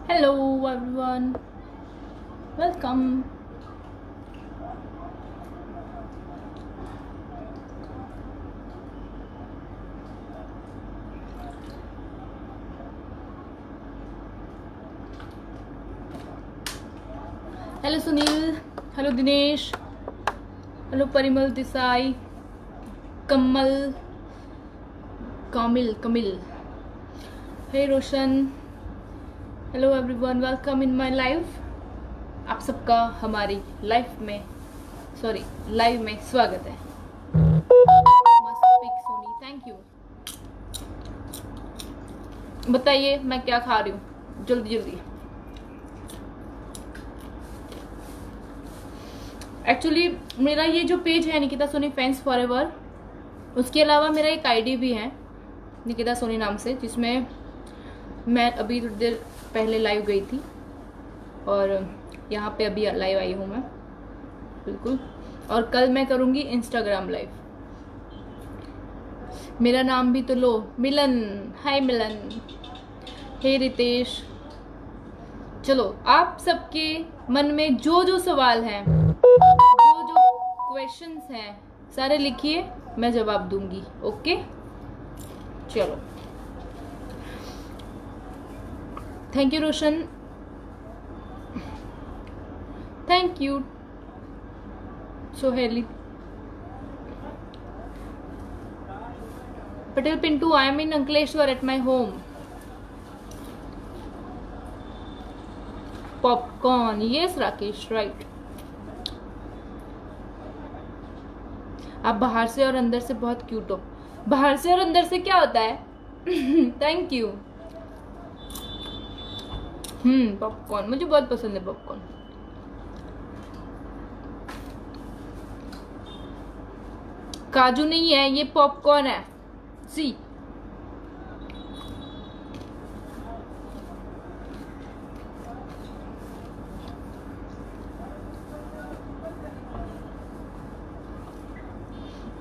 Hello everyone, welcome. Hello Sunil, hello Dinesh, hello Parimal Desai, Kamil, hey Roshan, hello everyone, welcome in my live. आप सबका हमारी live में स्वागत है। Must pick Soni, thank you. बताइए मैं क्या खा रही हूँ, जल्दी जल्दी। एक्चुअली मेरा ये जो पेज है निकिता सोनी फैंस फॉरएवर, उसके अलावा मेरा एक आईडी भी है निकिता सोनी नाम से, जिसमें मैं अभी थोड़ी देर पहले लाइव गई थी और यहाँ पे अभी लाइव आई हूँ मैं, बिल्कुल। और कल मैं करूँगी इंस्टाग्राम लाइव। मेरा नाम भी तो लो, मिलन। हाय मिलन, हे रितेश। चलो, आप सबके मन में जो जो सवाल हैं, जो क्वेश्चंस हैं, सारे लिखिए, मैं जवाब दूंगी। ओके, चलो। Thank you Roshan, thank you Soheli. Patel Pintu, I am in Ankleshwar at my home. Popcorn, yes Rakesh, right. आप बाहर से और अंदर से बहुत क्यूट हो। बाहर से और अंदर से क्या होता है? Thank you. पॉपकॉर्न मुझे बहुत पसंद है, पॉपकॉर्न। काजू नहीं है, ये पॉपकॉर्न है। See,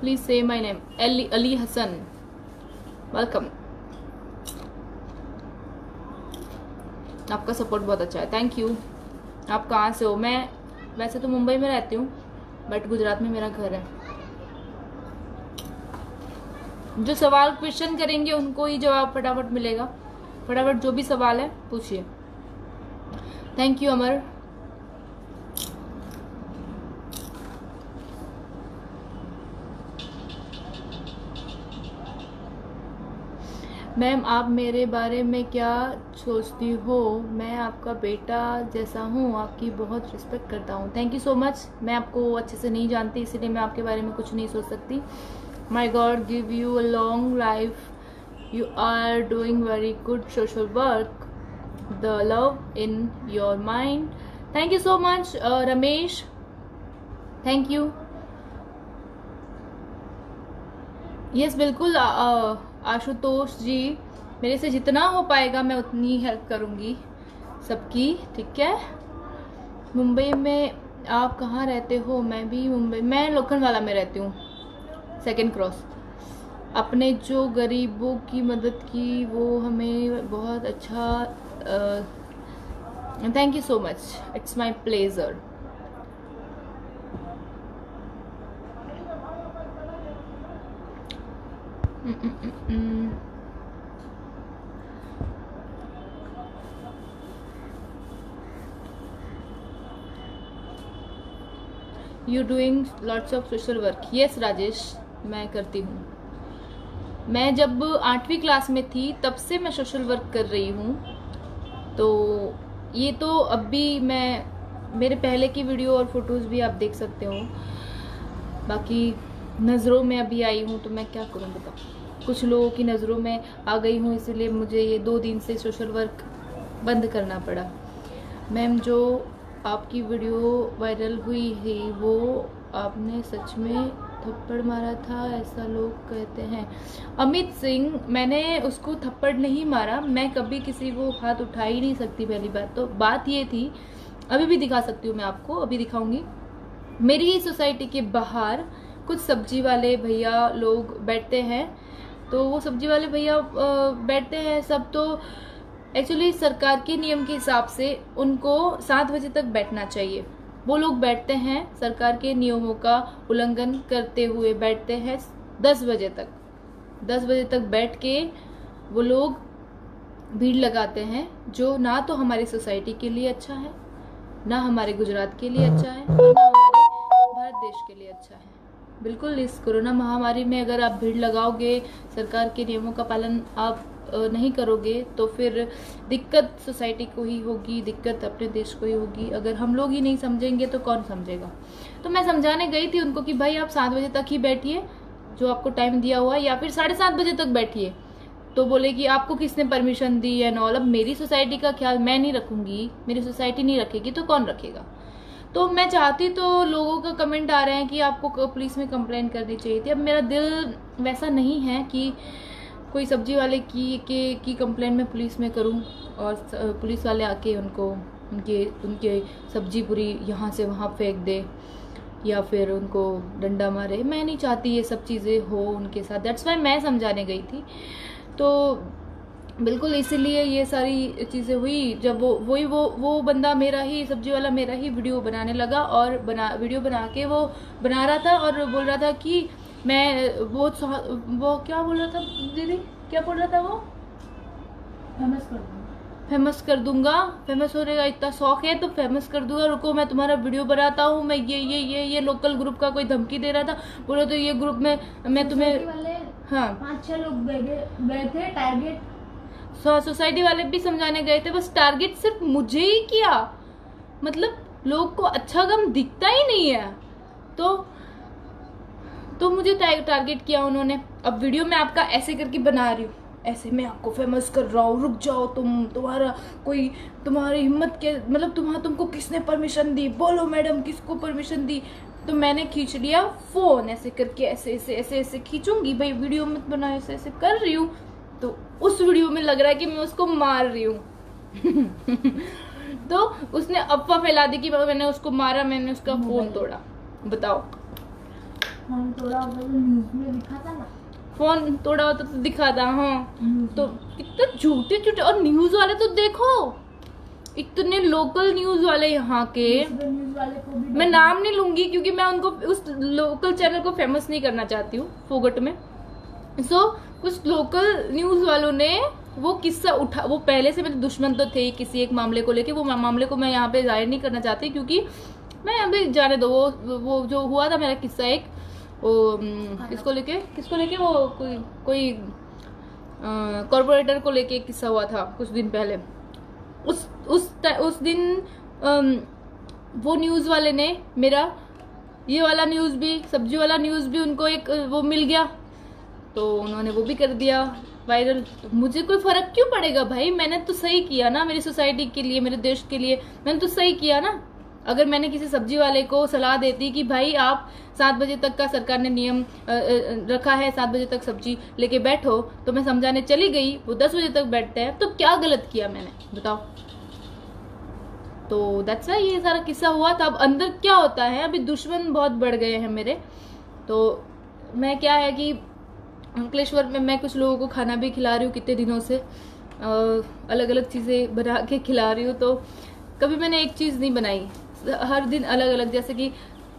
please say my name. Ali Hassan, welcome. आपका सपोर्ट बहुत अच्छा है, थैंक यू। आप कहाँ से हो? मैं वैसे तो मुंबई में रहती हूँ, बट गुजरात में मेरा घर है। जो सवाल क्वेश्चन करेंगे उनको ही जवाब फटाफट मिलेगा। फटाफट जो भी सवाल है पूछिए। Thank you Amar. मैम, आप मेरे बारे में क्या सोचती हो? मैं आपका बेटा जैसा हूँ, आपकी बहुत रिस्पेक्ट करता हूँ। Thank you so much. मैं आपको अच्छे से नहीं जानती, इसीलिए मैं आपके बारे में कुछ नहीं सोच सकती। My God give you a long life, you are doing very good social work, the love in your mind. Thank you so much Ramesh, thank you. Yes बिल्कुल आशुतोष जी, मेरे से जितना हो पाएगा मैं उतनी हेल्प करूंगी सबकी, ठीक है। मुंबई में आप कहाँ रहते हो? मैं भी मुंबई, मैं लोखंडवाला में रहती हूँ, सेकंड क्रॉस। अपने जो गरीबों की मदद की वो हमें बहुत अच्छा। Thank you so much, it's my pleasure. You doing lots of social work? Yes Rajesh, मैं करती हूँ। मैं जब 8वीं क्लास में थी तब से मैं सोशल वर्क कर रही हूँ। तो ये तो अब भी मैं, मेरे पहले की वीडियो और फोटोज़ भी आप देख सकते हो। बाकी नज़रों में अभी आई हूँ तो मैं क्या करूँ बताओ। कुछ लोगों की नज़रों में आ गई हूँ, इसलिए मुझे ये 2 दिन से सोशल वर्क बंद करना पड़ा। मैम, जो आपकी वीडियो वायरल हुई है वो आपने सच में थप्पड़ मारा था, ऐसा लोग कहते हैं। अमित सिंह, मैंने उसको थप्पड़ नहीं मारा, मैं कभी किसी को हाथ उठा ही नहीं सकती। पहली बात तो बात ये थी, अभी भी दिखा सकती हूँ मैं आपको, अभी दिखाऊंगी। मेरी ही सोसाइटी के बाहर कुछ सब्जी वाले भैया लोग बैठते हैं, तो वो सब्जी वाले भैया बैठते हैं सब, तो एक्चुअली सरकार के नियम के हिसाब से उनको 7 बजे तक बैठना चाहिए। वो लोग बैठते हैं, सरकार के नियमों का उल्लंघन करते हुए बैठते हैं 10 बजे तक। 10 बजे तक बैठ के वो लोग भीड़ लगाते हैं, जो ना तो हमारी सोसाइटी के लिए अच्छा है, ना हमारे गुजरात के लिए अच्छा है, और ना हमारे भारत देश के लिए अच्छा है। बिल्कुल इस कोरोना महामारी में अगर आप भीड़ लगाओगे, सरकार के नियमों का पालन आप नहीं करोगे, तो फिर दिक्कत सोसाइटी को ही होगी, दिक्कत अपने देश को ही होगी। अगर हम लोग ही नहीं समझेंगे तो कौन समझेगा। तो मैं समझाने गई थी उनको कि भाई आप 7 बजे तक ही बैठिए, जो आपको टाइम दिया हुआ है, या फिर 7:30 बजे तक बैठिए। तो बोले कि आपको किसने परमिशन दी एंड ऑल। अब मेरी सोसाइटी का ख्याल मैं नहीं रखूंगी, मेरी सोसाइटी नहीं रखेगी तो कौन रखेगा। तो मैं चाहती, तो लोगों का कमेंट आ रहे हैं कि आपको पुलिस में कंप्लेंट करनी चाहिए थी। अब मेरा दिल वैसा नहीं है कि कोई सब्जी वाले की कंप्लेंट मैं पुलिस में करूं और पुलिस वाले आके उनके सब्जी पूरी यहाँ से वहाँ फेंक दे या फिर उनको डंडा मारे। मैं नहीं चाहती ये सब चीज़ें हो उनके साथ, दैट्स वाई मैं समझाने गई थी। तो बिल्कुल इसीलिए ये सारी चीज़ें हुई। जब वो बंदा मेरा ही, सब्जी वाला मेरा ही वीडियो बनाने लगा, और वीडियो बना के वो बना रहा था और बोल रहा था कि मैं वो क्या बोल रहा था दीदी, क्या बोल रहा था वो, फेमस कर दूंगा, फेमस होने का इतना शौक है तो फेमस कर दूंगा, रुको मैं तुम्हारा वीडियो बनाता हूँ। मैं ये लोकल ग्रुप का कोई धमकी दे रहा था, बोलो तो ये ग्रुप में मैं तुम्हें, हाँ 5-6 लोग गए थे टारगेट, सोसाइटी वाले भी समझाने गए थे, बस टारगेट सिर्फ मुझे ही किया। मतलब लोग को अच्छा गम दिखता ही नहीं है, तो मुझे टारगेट किया उन्होंने। अब वीडियो मैं आपका ऐसे करके बना रही हूँ, ऐसे मैं आपको फेमस कर रहा हूँ, रुक जाओ तुम्हारी हिम्मत के, मतलब तुमको किसने परमिशन दी, बोलो मैडम किसको परमिशन दी। तो मैंने खींच लिया फोन, ऐसे करके ऐसे खींचूंगी, भाई वीडियो मत बनाओ, ऐसे कर रही हूँ। तो उस वीडियो में लग रहा है कि मैं उसको मार रही हूँ। तो उसने अफवाह फैला दी कि मैंने उसको मारा, मैंने उसका फोन तोड़ा। बताओ, फोन तोड़ा होता तो न्यूज में दिखा था ना, फोन तोड़ा होता तो दिखा था। हाँ तो कितने झूठे, और न्यूज वाले तो देखो, इतने लोकल न्यूज वाले यहाँ के, न्यूज वाले को भी मैं नाम नहीं लूंगी क्योंकि मैं उनको उस लोकल चैनल को फेमस नहीं करना चाहती हूँ फोगट में। कुछ लोकल न्यूज वालों ने वो किस्सा उठा, वो पहले से मेरे दुश्मन तो थे किसी एक मामले को लेके, वो मामले को मैं यहाँ पे जाहिर नहीं करना चाहती क्योंकि मैं अभी जाने दो। वो जो हुआ था मेरा किस्सा एक, वो किसको लेके वो कोई कॉर्पोरेटर को लेके एक किस्सा हुआ था कुछ दिन पहले। उस दिन वो न्यूज वाले ने मेरा ये वाला न्यूज भी, सब्जी वाला न्यूज भी उनको एक वो मिल गया, तो उन्होंने वो भी कर दिया वायरल। तो मुझे कोई फर्क क्यों पड़ेगा भाई, मैंने तो सही किया ना, मेरी सोसाइटी के लिए, मेरे देश के लिए मैंने तो सही किया ना। अगर मैंने किसी सब्जी वाले को सलाह देती कि भाई आप 7 बजे तक का सरकार ने नियम रखा है, 7 बजे तक सब्जी लेके बैठो, तो मैं समझाने चली गई, वो 10 बजे तक बैठते हैं, तो क्या गलत किया मैंने, बताओ। तो दैट्स व्हाई ये सारा किस्सा हुआ था। अब अंदर क्या होता है, अभी दुश्मन बहुत बढ़ गए हैं मेरे। तो मैं क्या है कि अंकलेश्वर में मैं कुछ लोगों को खाना भी खिला रही हूँ कितने दिनों से, अलग अलग चीज़ें बना के खिला रही हूँ। तो कभी मैंने एक चीज़ नहीं बनाई, हर दिन अलग अलग, जैसे कि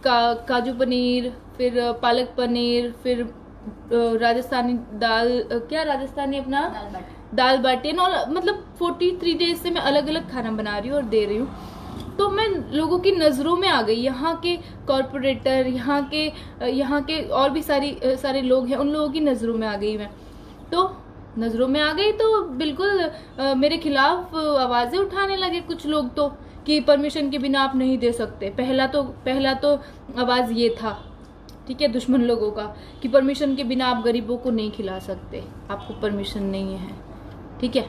काजू पनीर, फिर पालक पनीर, फिर राजस्थानी दाल, क्या राजस्थानी अपना दाल बाटी, मतलब 43 डेज से मैं अलग अलग खाना बना रही हूँ और दे रही हूँ। तो मैं लोगों की नज़रों में आ गई, यहाँ के कॉर्पोरेटर, यहाँ के और भी सारे लोग हैं, उन लोगों की नज़रों में आ गई मैं। तो नज़रों में आ गई तो बिल्कुल मेरे खिलाफ आवाज़ें उठाने लगे कुछ लोग, तो कि परमिशन के बिना आप नहीं दे सकते। पहला तो आवाज़ ये था, ठीक है, दुश्मन लोगों का, कि परमिशन के बिना आप गरीबों को नहीं खिला सकते, आपको परमिशन नहीं है, ठीक है।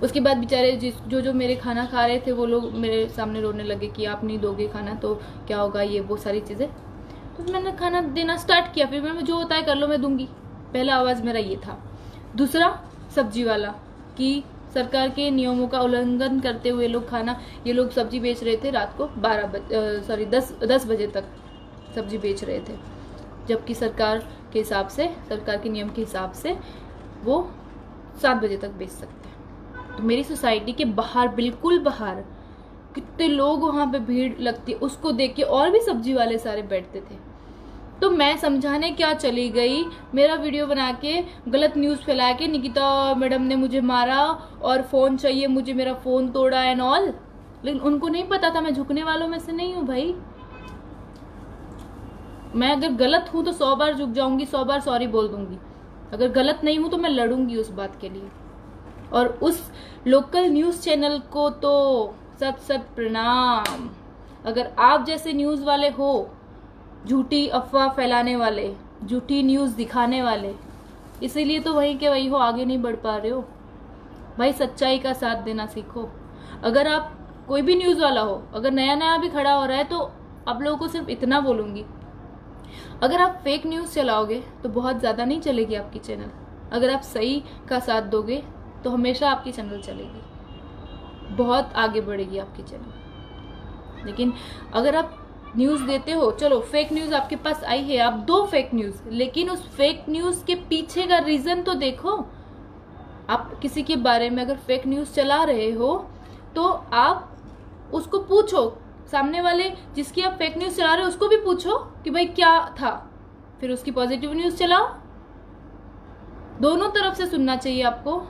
उसके बाद बेचारे जो मेरे खाना खा रहे थे वो लोग मेरे सामने रोने लगे कि आप नहीं दोगे खाना तो क्या होगा, ये वो सारी चीज़ें। तो मैंने खाना देना स्टार्ट किया, फिर मैं जो होता है कर लो, मैं दूंगी। पहला आवाज़ मेरा ये था। दूसरा सब्जी वाला, कि सरकार के नियमों का उल्लंघन करते हुए ये लोग सब्जी बेच रहे थे रात को 10 बजे तक सब्जी बेच रहे थे। जबकि सरकार के नियम के हिसाब से वो 7 बजे तक बेच सकते हैं। तो मेरी सोसाइटी के बाहर, बिल्कुल बाहर, कितने लोग वहाँ पे भीड़ लगती है, उसको देख के और भी सब्जी वाले सारे बैठते थे। तो मैं समझाने क्या चली गई, मेरा वीडियो बना के गलत न्यूज़ फैला के निकिता मैडम ने मुझे मारा और फ़ोन चाहिए मुझे, मेरा फ़ोन तोड़ा एंड ऑल। लेकिन उनको नहीं पता था मैं झुकने वालों में से नहीं हूँ भाई। मैं अगर गलत हूँ तो 100 बार झुक जाऊंगी, 100 बार सॉरी बोल दूंगी। अगर गलत नहीं हूँ तो मैं लड़ूंगी उस बात के लिए। और उस लोकल न्यूज़ चैनल को तो सत सत प्रणाम। अगर आप जैसे न्यूज़ वाले हो, झूठी अफवाह फैलाने वाले, झूठी न्यूज़ दिखाने वाले, इसीलिए तो वहीं के वही हो, आगे नहीं बढ़ पा रहे हो। भाई सच्चाई का साथ देना सीखो। अगर आप कोई भी न्यूज़ वाला हो, अगर नया नया भी खड़ा हो रहा है, तो आप लोगों को सिर्फ इतना बोलूंगी, अगर आप फेक न्यूज़ चलाओगे तो बहुत ज़्यादा नहीं चलेगी आपकी चैनल। अगर आप सही का साथ दोगे तो हमेशा आपकी चैनल चलेगी, बहुत आगे बढ़ेगी आपकी चैनल। लेकिन अगर आप न्यूज़ देते हो, चलो फेक न्यूज़ आपके पास आई है, आप दो फेक न्यूज़, लेकिन उस फेक न्यूज़ के पीछे का रीज़न तो देखो। आप किसी के बारे में अगर फेक न्यूज़ चला रहे हो तो आप उसको पूछो, सामने वाले जिसकी आप फेक न्यूज़ चला रहे हो उसको भी पूछो कि भाई क्या था, फिर उसकी पॉजिटिव न्यूज़ चलाओ। दोनों तरफ से सुनना चाहिए आपको।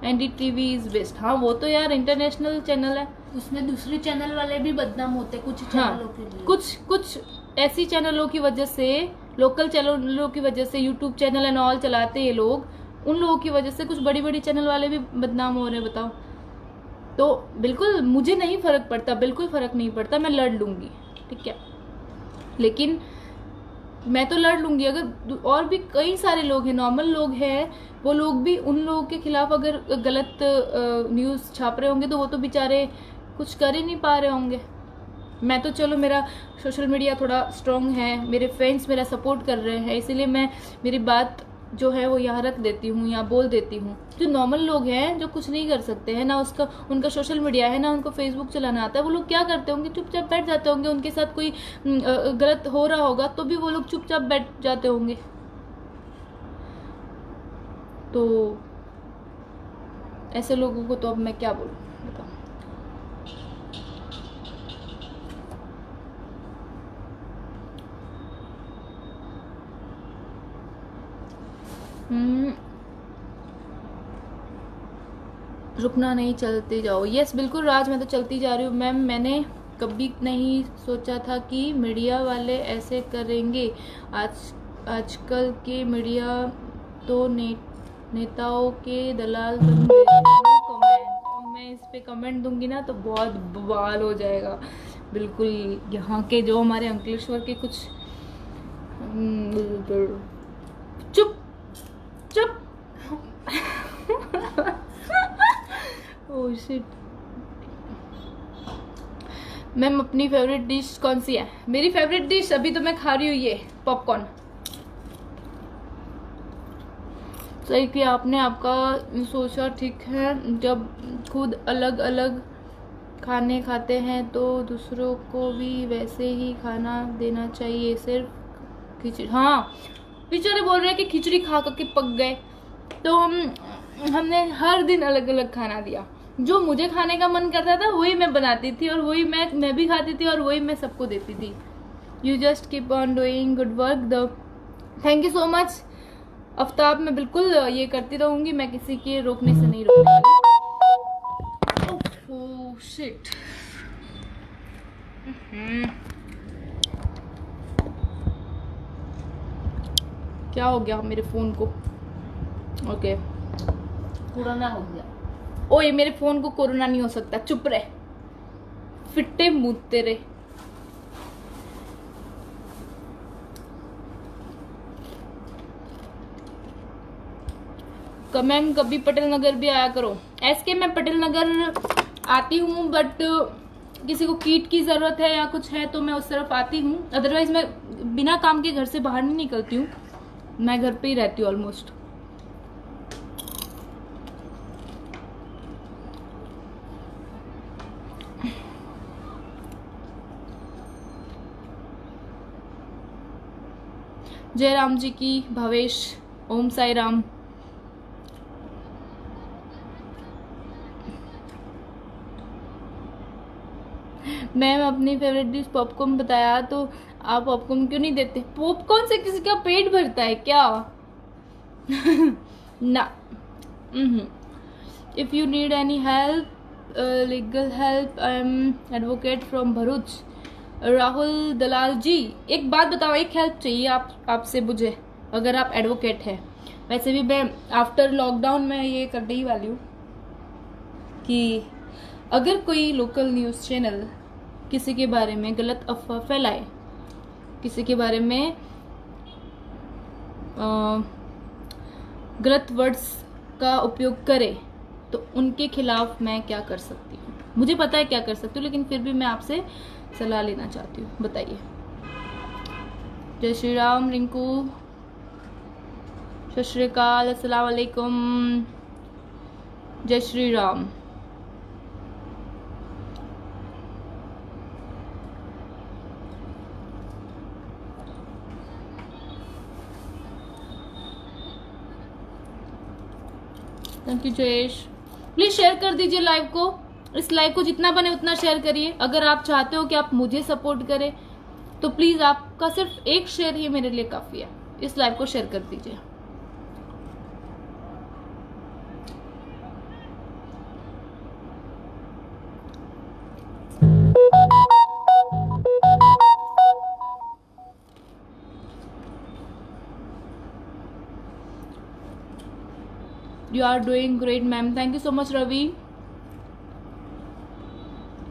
NDTV is best. हाँ वो तो यार इंटरनेशनल चैनल है, उसमें दूसरे चैनल वाले भी बदनाम होते कुछ चैनलों के लिए। कुछ ऐसी चैनलों की वजह से, लोकल चैनलों की वजह से, यूट्यूब चैनल एंड ऑल चलाते ये लोग, उन लोगों की वजह से कुछ बड़ी बड़ी चैनल वाले भी बदनाम हो रहे हैं। बताओ। तो बिल्कुल मुझे नहीं फर्क पड़ता, बिल्कुल फर्क नहीं पड़ता, मैं लड़ लूंगी, ठीक है। लेकिन मैं तो लड़ लूंगी। अगर और भी कई सारे लोग हैं, नॉर्मल लोग हैं, वो लोग भी उन लोगों के खिलाफ अगर गलत न्यूज़ छाप रहे होंगे तो वो तो बेचारे कुछ कर ही नहीं पा रहे होंगे। मैं तो चलो मेरा सोशल मीडिया थोड़ा स्ट्रांग है, मेरे फ्रेंड्स मेरा सपोर्ट कर रहे हैं, इसीलिए मैं मेरी बात जो है वो यहाँ रख देती हूँ, यहाँ बोल देती हूँ। जो नॉर्मल लोग हैं, जो कुछ नहीं कर सकते हैं ना, उनका सोशल मीडिया है ना, उनको फेसबुक चलाना आता है, वो लोग क्या करते होंगे, चुपचाप बैठ जाते होंगे। उनके साथ कोई गलत हो रहा होगा तो भी वो लोग चुपचाप बैठ जाते होंगे। तो ऐसे लोगों को तो अब मैं क्या बोलूँ, बताओ। रुकना नहीं, चलते जाओ। यस बिल्कुल राज, मैं तो चलती जा रही हूँ मैम। मैंने कभी नहीं सोचा था कि मीडिया वाले ऐसे करेंगे। आजकल के मीडिया तो नेताओं के दलाल बन गए। कमेंट मैं इस पे कमेंट दूंगी ना तो बहुत बवाल हो जाएगा। बिल्कुल यहाँ के जो हमारे अंकलेश्वर के कुछ चुप चुप ओह शिट। मैम अपनी फेवरेट डिश कौन सी है? मेरी फेवरेट डिश अभी तो मैं खा रही हूँ ये पॉपकॉर्न। सही किया आपने, आपका सोचा ठीक है। जब खुद अलग अलग खाने खाते हैं तो दूसरों को भी वैसे ही खाना देना चाहिए। सिर्फ खिचड़ी, हाँ बेचारे बोल रहे हैं कि खिचड़ी खा करके पक गए, तो हमने हर दिन अलग अलग खाना दिया। जो मुझे खाने का मन करता था वही मैं बनाती थी और वही मैं भी खाती थी और वही मैं सबको देती थी। You just keep on doing good work the thank you so much Aftab. मैं बिल्कुल ये करती रहूंगी, मैं किसी के रोकने से नहीं रोकने वाली। Oh shit. क्या हो गया मेरे फोन को? ओके कोरोना हो गया। ओए मेरे फोन को कोरोना नहीं हो सकता, चुप रहे, फिट्टे मुंह तेरे। मैम कभी पटेल नगर भी आया करो। ऐसे मैं पटेल नगर आती हूँ, बट किसी को किट की जरूरत है या कुछ है तो मैं उस तरफ आती हूँ। अदरवाइज मैं बिना काम के घर से बाहर नहीं निकलती हूँ, मैं घर पे ही रहती हूँ ऑलमोस्ट। जय राम जी की, भावेश, ओम साई राम। मैम अपनी फेवरेट डिश पॉपकॉर्न बताया, तो आप पॉपकॉर्न क्यों नहीं देते? पॉपकॉर्न से किसी का पेट भरता है क्या? ना। If you need any help, legal help, I am advocate from Bharuch. Rahul Dalal ji, एक बात बताओ, एक हेल्प चाहिए आपसे मुझे, अगर आप एडवोकेट हैं। वैसे भी मैं आफ्टर लॉकडाउन में ये करने ही वाली हूँ कि अगर कोई लोकल न्यूज़ चैनल किसी के बारे में गलत अफवाह फैलाए, किसी के बारे में गलत वर्ड्स का उपयोग करे, तो उनके खिलाफ मैं क्या कर सकती हूँ? मुझे पता है क्या कर सकती हूँ, लेकिन फिर भी मैं आपसे सलाह लेना चाहती हूँ, बताइए। जय श्री राम रिंकू, सत श्री अकाल, अस्सलाम वालेकुम, जय Shri Ram. Thank you Jayesh. Please share कर दीजिए लाइव को, इस लाइव को जितना बने उतना शेयर करिए। अगर आप चाहते हो कि आप मुझे सपोर्ट करें, तो प्लीज आपका सिर्फ एक शेयर ही मेरे लिए काफी है। इस लाइव को शेयर कर दीजिए। You are doing great, ma'am. Thank you so much, Ravi.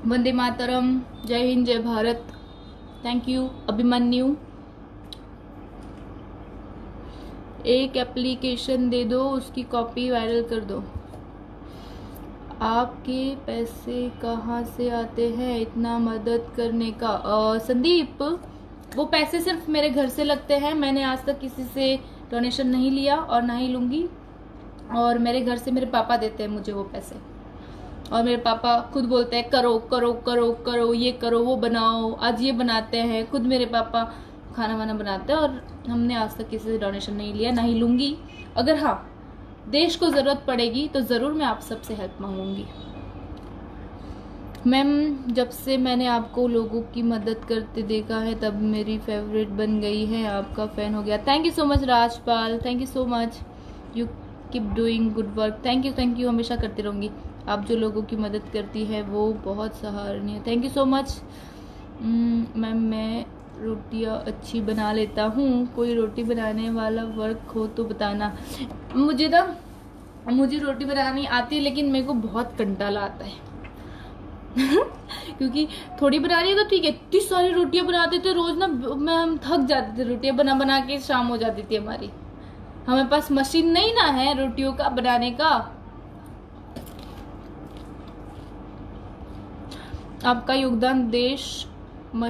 Vande Mataram, जय हिंद, जय भारत। Thank you Abhimanyu. एक एप्लीकेशन दे दो, उसकी कॉपी वायरल कर दो। आपके पैसे कहाँ से आते हैं इतना मदद करने का? संदीप, वो पैसे सिर्फ मेरे घर से लगते हैं। मैंने आज तक किसी से डोनेशन नहीं लिया और ना ही लूंगी। और मेरे घर से मेरे पापा देते हैं मुझे वो पैसे, और मेरे पापा खुद बोलते हैं करो करो करो करो, ये करो, वो बनाओ, आज ये बनाते हैं। खुद मेरे पापा खाना वाना बनाते हैं, और हमने आज तक किसी से डोनेशन नहीं लिया, ना ही लूंगी। अगर हाँ देश को ज़रूरत पड़ेगी तो ज़रूर मैं आप सबसे हेल्प मांगूंगी। मैम, जब से मैंने आपको लोगों की मदद करते देखा है, तब मेरी फेवरेट बन गई है, आपका फ़ैन हो गया। Thank you so much Rajpal, thank you so much. You keep doing good work. Thank you, हमेशा करती रहूँगी। आप जो लोगों की मदद करती है वो बहुत सराहनीय। Thank you so much. Ma'am, मैं रोटियां अच्छी बना लेता हूँ, कोई रोटी बनाने वाला वर्क हो तो बताना। मुझे रोटी बनानी आती है, लेकिन मेरे को बहुत कंटाला आता है। क्योंकि थोड़ी बनानी है तो ठीक है, इतनी सारी रोटियां बनाते थे रोज ना, हम थक जाते थे। रोटियां बना बना के शाम हो जाती थी हमारी। हमारे पास मशीन नहीं ना है रोटियों का बनाने का। आपका योगदान देश में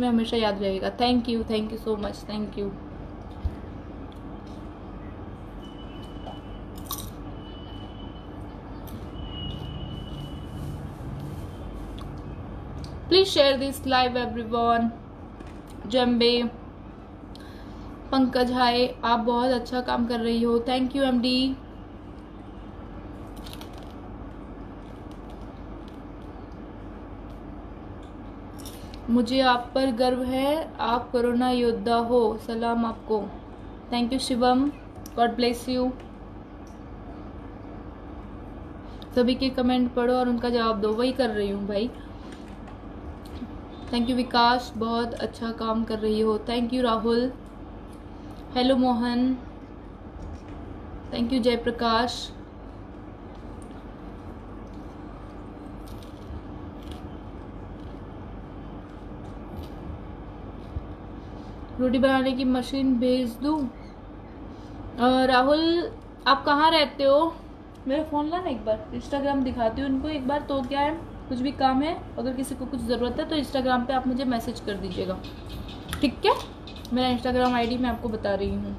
हमेशा याद रहेगा। Thank you so much, thank you. Please share this live everyone. जम्बे, पंकज हाय, आप बहुत अच्छा काम कर रही हो। Thank you MD. मुझे आप पर गर्व है, आप कोरोना योद्धा हो, सलाम आपको। Thank you Shivam, God bless you. सभी के कमेंट पढ़ो और उनका जवाब दो, वही कर रही हूँ भाई। थैंक यू विकास, बहुत अच्छा काम कर रही हो। Thank you Rahul. Hello Mohan, thank you Jayprakash. रोटी बनाने की मशीन भेज दूँ? राहुल, आप कहाँ रहते हो? मेरा फ़ोन ला ना एक बार, इंस्टाग्राम दिखाती हूँ उनको एक बार। तो क्या है, कुछ भी काम है, अगर किसी को कुछ ज़रूरत है तो इंस्टाग्राम पे आप मुझे मैसेज कर दीजिएगा, ठीक है? मेरा इंस्टाग्राम आईडी मैं आपको बता रही हूँ।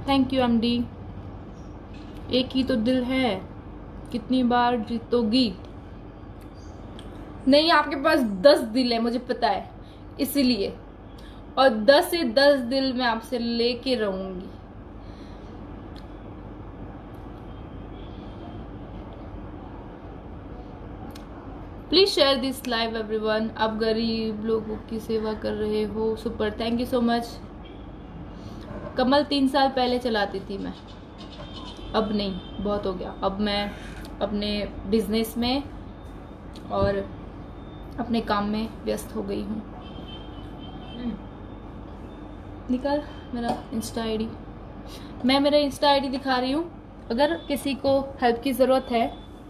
Thank you MD. एक ही तो दिल है, कितनी बार जीतोगी? नहीं, आपके पास 10 दिल है मुझे पता है, इसीलिए, और 10 से 10 दिल मैं आपसे लेके रहूंगी। Please share this live everyone. आप गरीब लोगों की सेवा कर रहे हो, super, thank you so much. Kamal 3 साल पहले चलाती थी मैं, अब नहीं, बहुत हो गया। अब मैं अपने बिजनेस में और अपने काम में व्यस्त हो गई हूँ। निकाल मेरा इंस्टा आईडी। मैं मेरा इंस्टा आईडी दिखा रही हूँ। अगर किसी को हेल्प की ज़रूरत है,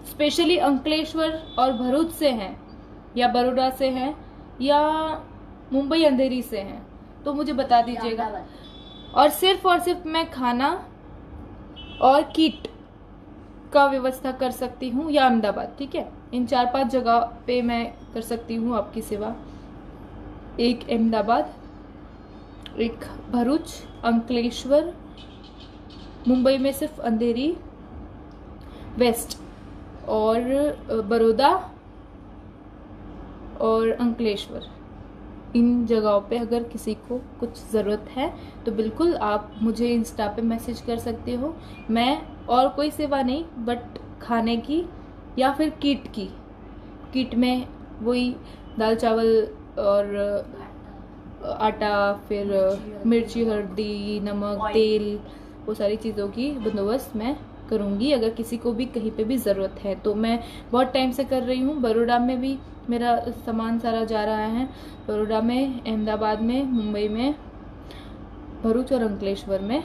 स्पेशली अंकलेश्वर और भरूच से हैं, या बड़ौदा से हैं, या मुंबई अंधेरी से हैं, तो मुझे बता दीजिएगा। और सिर्फ मैं खाना और किट का व्यवस्था कर सकती हूँ, या अहमदाबाद, ठीक है, इन 4-5 जगह पे मैं कर सकती हूँ आपकी सेवा। एक अहमदाबाद, एक भरूच, अंकलेश्वर, मुंबई में सिर्फ अंधेरी वेस्ट, और बड़ौदा और अंकलेश्वर। इन जगहों पे अगर किसी को कुछ ज़रूरत है तो बिल्कुल आप मुझे इंस्टा पे मैसेज कर सकते हो। मैं और कोई सेवा नहीं, बट खाने की या फिर किट की। किट में वही दाल चावल और आटा, फिर मिर्ची, हल्दी, नमक, तेल, वो सारी चीज़ों की बंदोबस्त मैं करूँगी। अगर किसी को भी कहीं पे भी ज़रूरत है तो मैं बहुत टाइम से कर रही हूँ। बड़ौदा में भी मेरा सामान सारा जा रहा है, बड़ौदा में, अहमदाबाद में, मुंबई में, भरूच और अंकलेश्वर में।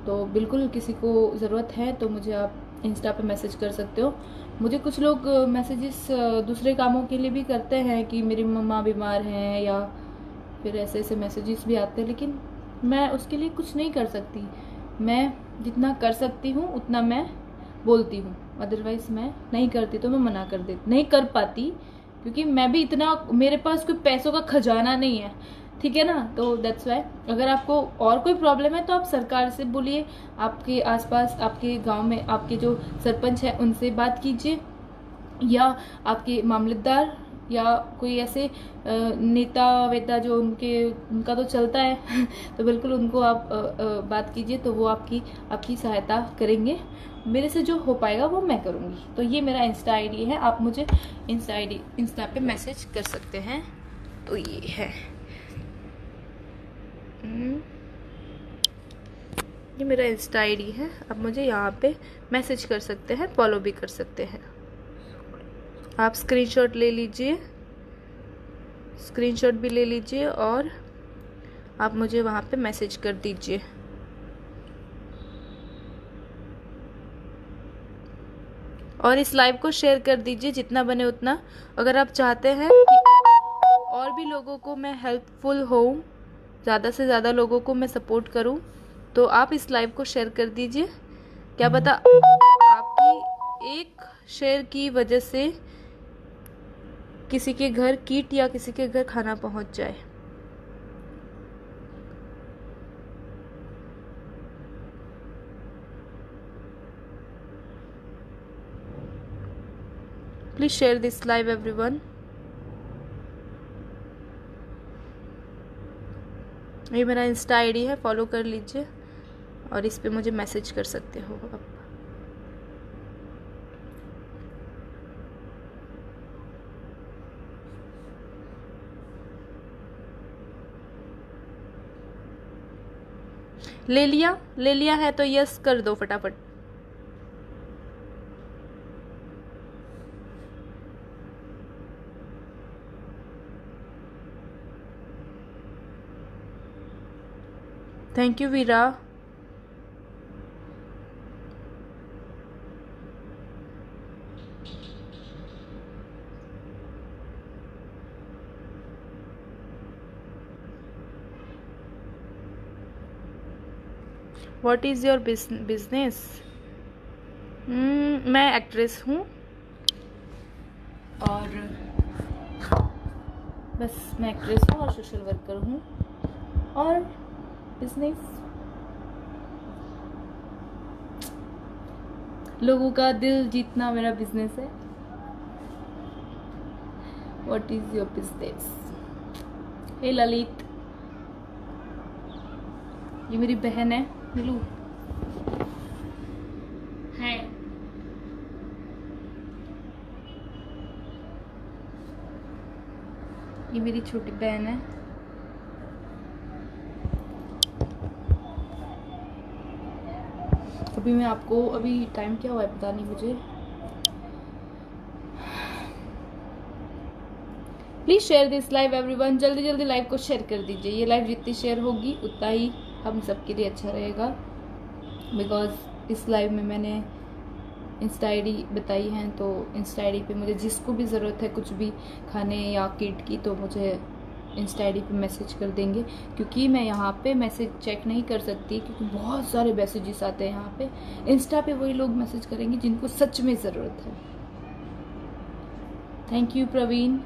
तो बिल्कुल किसी को ज़रूरत है तो मुझे आप इंस्टा पे मैसेज कर सकते हो। मुझे कुछ लोग मैसेजेस दूसरे कामों के लिए भी करते हैं कि मेरी मम्मा बीमार हैं, या फिर ऐसे ऐसे मैसेजेस भी आते हैं, लेकिन मैं उसके लिए कुछ नहीं कर सकती। मैं जितना कर सकती हूँ उतना मैं बोलती हूँ, अदरवाइज मैं नहीं करती, तो मैं मना कर देती, नहीं कर पाती, क्योंकि मैं भी इतना, मेरे पास कोई पैसों का खजाना नहीं है, ठीक है ना। तो दैट्स वाई। अगर आपको और कोई प्रॉब्लम है तो आप सरकार से बोलिए, आपके आसपास, आपके गांव में आपके जो सरपंच है उनसे बात कीजिए, या आपके मामलतदार, या कोई ऐसे नेता वेता जो उनका तो चलता है तो बिल्कुल उनको आप बात कीजिए, तो वो आपकी सहायता करेंगे। मेरे से जो हो पाएगा वो मैं करूँगी। तो ये मेरा इंस्टा आईडी है, आप मुझे इंस्टा पे मैसेज कर सकते हैं। तो ये है, ये मेरा इंस्टा आईडी है, आप मुझे यहाँ पे मैसेज कर सकते हैं, फॉलो भी कर सकते हैं। आप स्क्रीनशॉट ले लीजिए, स्क्रीनशॉट भी ले लीजिए, और आप मुझे वहाँ पे मैसेज कर दीजिए। और इस लाइव को शेयर कर दीजिए जितना बने उतना। अगर आप चाहते हैं कि और भी लोगों को मैं हेल्पफुल होऊं, ज़्यादा से ज़्यादा लोगों को मैं सपोर्ट करूं, तो आप इस लाइव को शेयर कर दीजिए। क्या पता आपकी एक शेयर की वजह से किसी के घर किट या किसी के घर खाना पहुंच जाए। Please share this live everyone. ये मेरा इंस्टा आईडी है, फॉलो कर लीजिए, और इस पे मुझे मैसेज कर सकते हो आप। ले लिया है तो यस कर दो फटाफट। Thank you Veera. What is your business? मैं एक्ट्रेस हूँ, और बस मैं एक्ट्रेस हूँ और सोशल वर्कर हूँ, और बिजनेस लोगों का दिल जीतना मेरा बिजनेस है। What is your business? Hey Lalit, ये मेरी बहन है नीलू है। ये मेरी छोटी बहन है। अभी मैं आपको, अभी टाइम क्या हुआ है पता नहीं मुझे। Please share this live everyone, जल्दी जल्दी लाइव को शेयर कर दीजिए। ये लाइव जितनी शेयर होगी उतना ही हम सबके लिए अच्छा रहेगा, बिकॉज इस लाइव में मैंने इंस्टा आईडी बताई है, तो इंस्टा आईडी पे मुझे जिसको भी ज़रूरत है कुछ भी खाने या किट की, तो मुझे इंस्टा आईडी पे मैसेज कर देंगे, क्योंकि मैं यहाँ पे मैसेज चेक नहीं कर सकती, क्योंकि बहुत सारे मैसेजेस आते हैं यहाँ पे। इंस्टा पे वही लोग मैसेज करेंगे जिनको सच में ज़रूरत है। Thank you Praveen,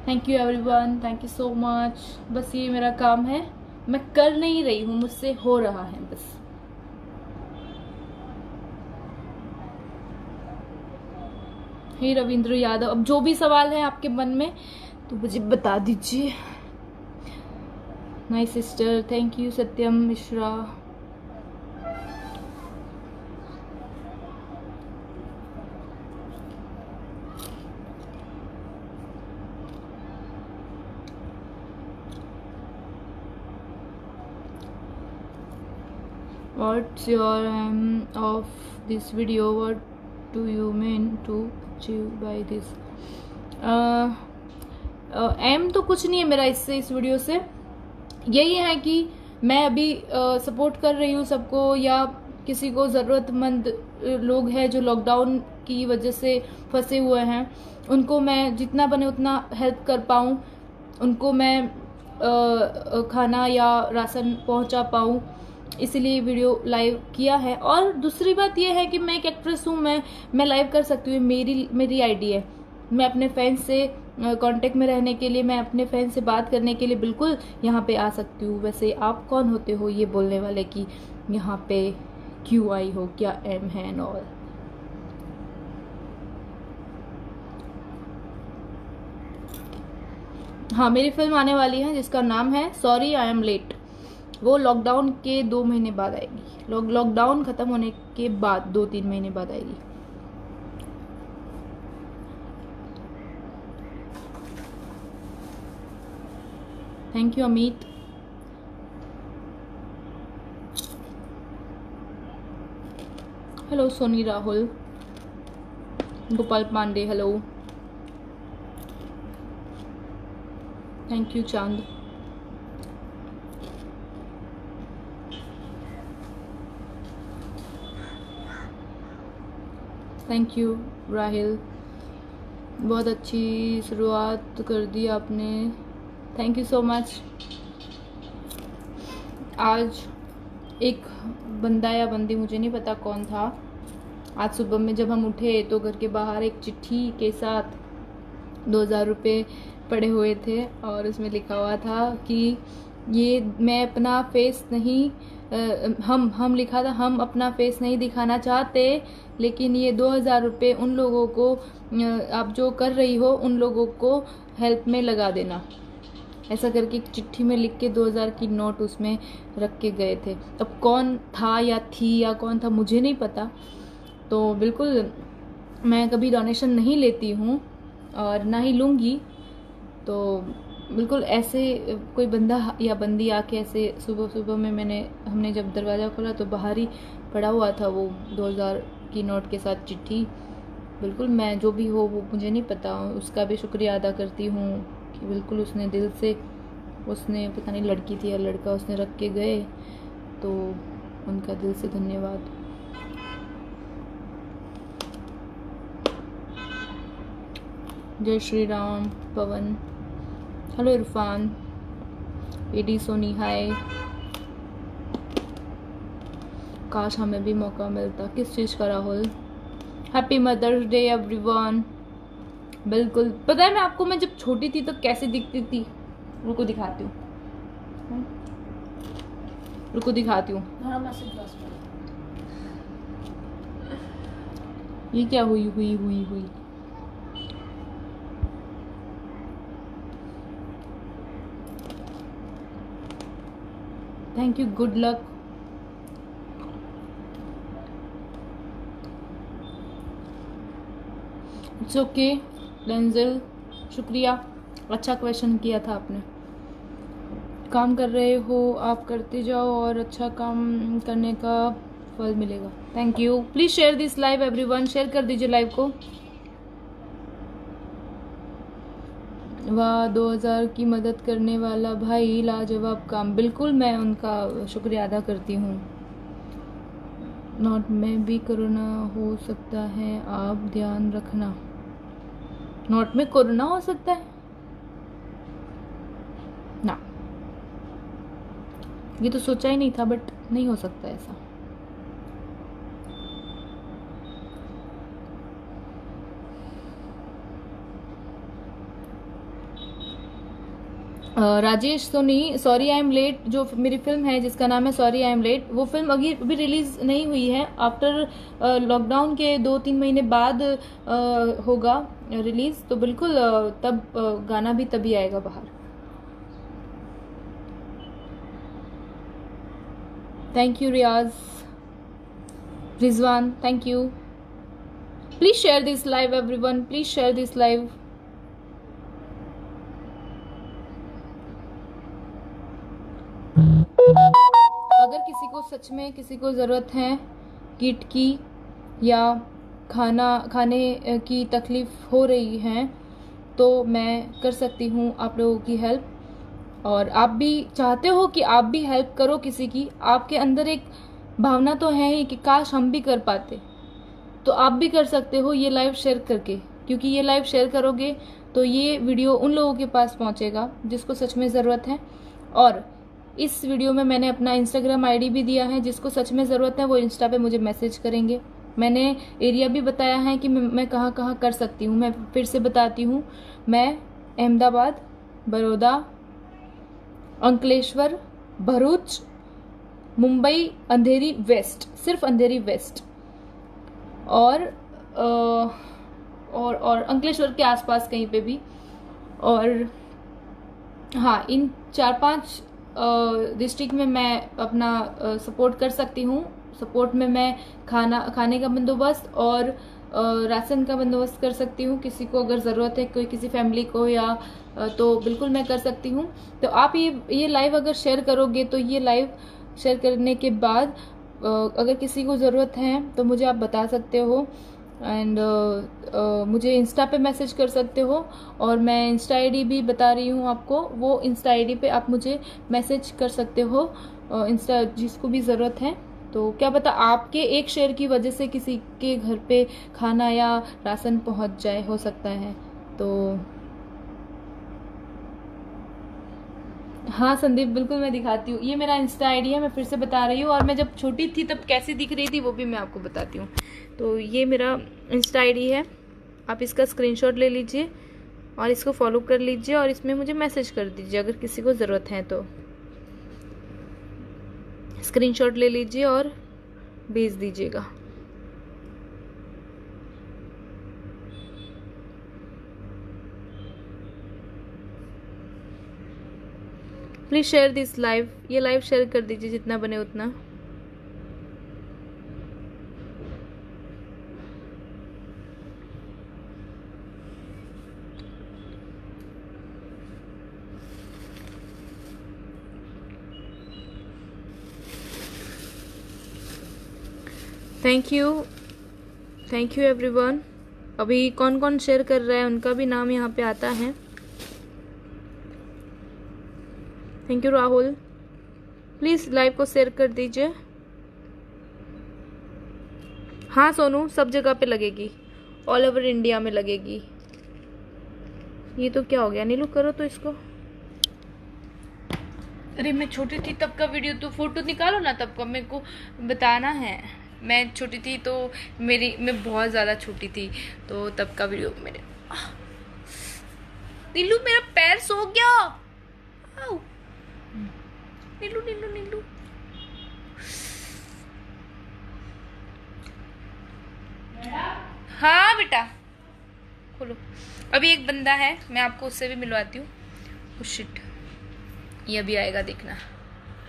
thank you everyone, thank you so much. बस ये मेरा काम है, मैं कर नहीं रही हूँ, मुझसे हो रहा है बस। हे रविंद्र यादव, अब जो भी सवाल है आपके मन में तो मुझे बता दीजिए। My sister, thank you Satyam Mishra. What's your aim of this video? What do you mean to achieve by this? Aim तो कुछ नहीं है मेरा इससे, इस वीडियो से। यही है कि मैं अभी सपोर्ट कर रही हूँ सबको, या किसी को ज़रूरतमंद लोग हैं जो लॉकडाउन की वजह से फंसे हुए हैं, उनको मैं जितना बने उतना हेल्प कर पाऊँ, उनको मैं खाना या राशन पहुँचा पाऊँ, इसीलिए वीडियो लाइव किया है। और दूसरी बात यह है कि मैं एक एक्ट्रेस हूँ, मैं लाइव कर सकती हूँ, मेरी आईडी है। मैं अपने फैंस से कांटेक्ट में रहने के लिए, मैं अपने फैंस से बात करने के लिए बिल्कुल यहाँ पे आ सकती हूँ। वैसे आप कौन होते हो ये बोलने वाले कि यहाँ पे क्यों आई हो, क्या एम है एंड ऑल। हाँ, मेरी फिल्म आने वाली है जिसका नाम है सॉरी आई एम लेट। वो लॉकडाउन के 2 महीने बाद आएगी, लॉकडाउन खत्म होने के बाद 2-3 महीने बाद आएगी। Thank you Amit. Hello Soni Rahul, Gopal Pandey, hello, thank you Chand. Thank you Rahil, बहुत अच्छी शुरुआत कर दी आपने, थैंक यू सो मच। आज एक बंदा या बंदी, मुझे नहीं पता कौन था, आज सुबह में जब हम उठे तो घर के बाहर एक चिट्ठी के साथ 2000 रुपये पड़े हुए थे, और उसमें लिखा हुआ था कि ये मैं अपना फेस नहीं, हम लिखा था, हम अपना फेस नहीं दिखाना चाहते, लेकिन ये 2000 रुपये उन लोगों को, आप जो कर रही हो उन लोगों को हेल्प में लगा देना, ऐसा करके एक चिट्ठी में लिख के 2000 की नोट उसमें रख के गए थे। अब कौन था या थी या कौन था मुझे नहीं पता। तो बिल्कुल मैं कभी डोनेशन नहीं लेती हूँ और ना ही लूँगी, तो बिल्कुल ऐसे कोई बंदा या बंदी आके ऐसे सुबह सुबह में हमने जब दरवाज़ा खोला तो बाहर ही पड़ा हुआ था वो 2000 की नोट के साथ चिट्ठी। बिल्कुल मैं जो भी हो वो मुझे नहीं पता, उसका भी शुक्रिया अदा करती हूँ कि बिल्कुल उसने दिल से, उसने पता नहीं लड़की थी या लड़का, उसने रख के गए, तो उनका दिल से धन्यवाद। जय Shri Ram. Pawan, hello Irfan, AD Soni hi. काश हमें भी मौका मिलता, किस चीज़ का Rahul? Happy mother's day everyone. बिल्कुल पता है मैं आपको, मैं जब छोटी थी तो कैसे दिखती थी, रुको दिखाती हूँ, रुको दिखाती हूँ। ये क्या हुई हुई हुई हुई thank you, good luck. It's okay Denzel, शुक्रिया, अच्छा क्वेश्चन किया था आपने। काम कर रहे हो आप, करते जाओ और अच्छा काम करने का फल मिलेगा। Thank you. Please share this live everyone, share कर दीजिए लाइव को। वाह, 2000 की मदद करने वाला भाई, लाजवाब काम। बिल्कुल, मैं उनका शुक्रिया अदा करती हूँ। नॉट में भी कोरोना हो सकता है, आप ध्यान रखना। नॉट में कोरोना हो सकता है ना, ये तो सोचा ही नहीं था, बट नहीं हो सकता ऐसा। Rajesh Soni, sorry I am late, जो मेरी फिल्म है जिसका नाम है सॉरी आई एम लेट, वो फिल्म अभी रिलीज नहीं हुई है। आफ्टर लॉकडाउन के 2-3 महीने बाद होगा रिलीज, तो बिल्कुल तब गाना भी तभी आएगा बाहर। Thank you Riyaz, Rizwan, thank you. Please share this live everyone, please share this live. अगर किसी को सच में किसी को ज़रूरत है किट की या खाने की तकलीफ़ हो रही है, तो मैं कर सकती हूँ आप लोगों की हेल्प। और आप भी चाहते हो कि आप भी हेल्प करो किसी की, आपके अंदर एक भावना तो है ही कि काश हम भी कर पाते, तो आप भी कर सकते हो ये लाइव शेयर करके। क्योंकि ये लाइव शेयर करोगे तो ये वीडियो उन लोगों के पास पहुंचेगा जिसको सच में ज़रूरत है। और इस वीडियो में मैंने अपना इंस्टाग्राम आईडी भी दिया है, जिसको सच में ज़रूरत है वो इंस्टा पे मुझे मैसेज करेंगे। मैंने एरिया भी बताया है कि मैं कहाँ कहाँ कर सकती हूँ। मैं फिर से बताती हूँ, मैं अहमदाबाद, बड़ौदा, अंकलेश्वर, भरूच, मुंबई, अंधेरी वेस्ट, सिर्फ अंधेरी वेस्ट और अंकलेश्वर के आसपास कहीं पे भी, और हाँ, इन 4-5 डिस्ट्रिक्ट में मैं अपना सपोर्ट कर सकती हूँ। सपोर्ट में मैं खाने का बंदोबस्त और राशन का बंदोबस्त कर सकती हूँ। किसी को अगर ज़रूरत है, कोई किसी फैमिली को या तो बिल्कुल मैं कर सकती हूँ। तो आप ये लाइव अगर शेयर करोगे, तो ये लाइव शेयर करने के बाद अगर किसी को ज़रूरत है तो मुझे आप बता सकते हो। एंड मुझे इंस्टा पे मैसेज कर सकते हो, और मैं इंस्टा आईडी भी बता रही हूँ आपको, वो इंस्टा आईडी पे आप मुझे मैसेज कर सकते हो। इंस्टा जिसको भी ज़रूरत है, तो क्या पता आपके एक शेयर की वजह से किसी के घर पे खाना या राशन पहुँच जाए, हो सकता है। तो हाँ संदीप, बिल्कुल मैं दिखाती हूँ। ये मेरा इंस्टा आईडी है, मैं फिर से बता रही हूँ। और मैं जब छोटी थी तब कैसी दिख रही थी वो भी मैं आपको बताती हूँ। तो ये मेरा इंस्टा आईडी है, आप इसका स्क्रीनशॉट ले लीजिए और इसको फॉलो कर लीजिए, और इसमें मुझे मैसेज कर दीजिए अगर किसी को ज़रूरत है तो। स्क्रीनशॉट ले लीजिए और भेज दीजिएगा। प्लीज़ शेयर दिस लाइव, ये लाइव शेयर कर दीजिए जितना बने उतना। Thank you everyone. अभी कौन कौन शेयर कर रहा है उनका भी नाम यहाँ पे आता है। Thank you Rahul, please live को शेयर कर दीजिए। हाँ सोनू, सब जगह पे लगेगी, ऑल ओवर इंडिया में लगेगी। ये तो क्या हो गया नीलू, करो तो इसको। अरे मैं छोटी थी तब का वीडियो, तो फोटो निकालो ना तब का, मेरे को बताना है। मैं छोटी थी तो मैं बहुत ज़्यादा छोटी थी, तो तब का वीडियो मेरे। नीलू मेरा पैर सो गया। आओ नीलू नीलू नीलू। हाँ बेटा खोलो। अभी एक बंदा है, मैं आपको उससे भी मिलवाती हूँ। शिट, ये अभी आएगा, देखना।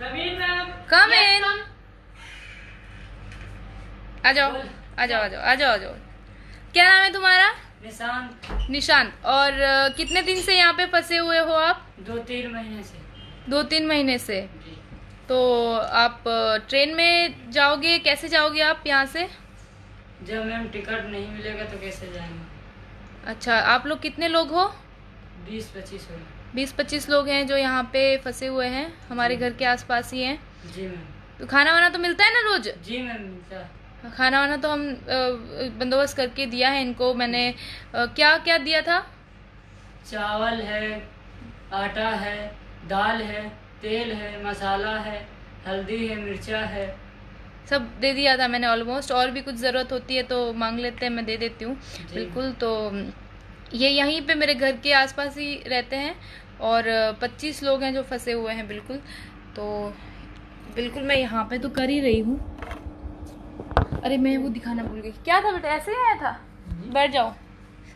कम इन। आ जाओ आ जाओ आ जाओ आ जाओ आ जाओ। क्या नाम है तुम्हारा? निशांत। निशांत। और कितने दिन से यहाँ पे फंसे हुए हो आप? 2-3 महीने से। 2-3 महीने से। जी। तो आप ट्रेन में जाओगे? कैसे जाओगे आप यहाँ से? जब मैम टिकट नहीं मिलेगा तो कैसे जाएंगे? अच्छा, आप लोग कितने लोग हो? 20-25 हो। 20-25 लोग हैं जो यहाँ पे फंसे हुए हैं, हमारे घर के आसपास ही हैं। जी मैम। तो खाना वाना तो मिलता है ना रोज? जी मैम मिलता है। खाना वाना तो हम बंदोबस्त करके दिया है इनको। मैंने क्या क्या दिया था? चावल है, आटा है, दाल है, तेल है, मसाला है, हल्दी है, मिर्चा है, सब दे दिया था मैंने ऑलमोस्ट। और भी कुछ ज़रूरत होती है तो मांग लेते हैं, मैं दे देती हूँ बिल्कुल। तो ये यहीं पे मेरे घर के आसपास ही रहते हैं और 25 लोग हैं जो फंसे हुए हैं बिल्कुल। तो बिल्कुल मैं यहाँ पे तो कर ही रही हूँ। अरे मैं वो दिखाना भूल गई। क्या था बेटा? ऐसे ही आया था? बैठ जाओ।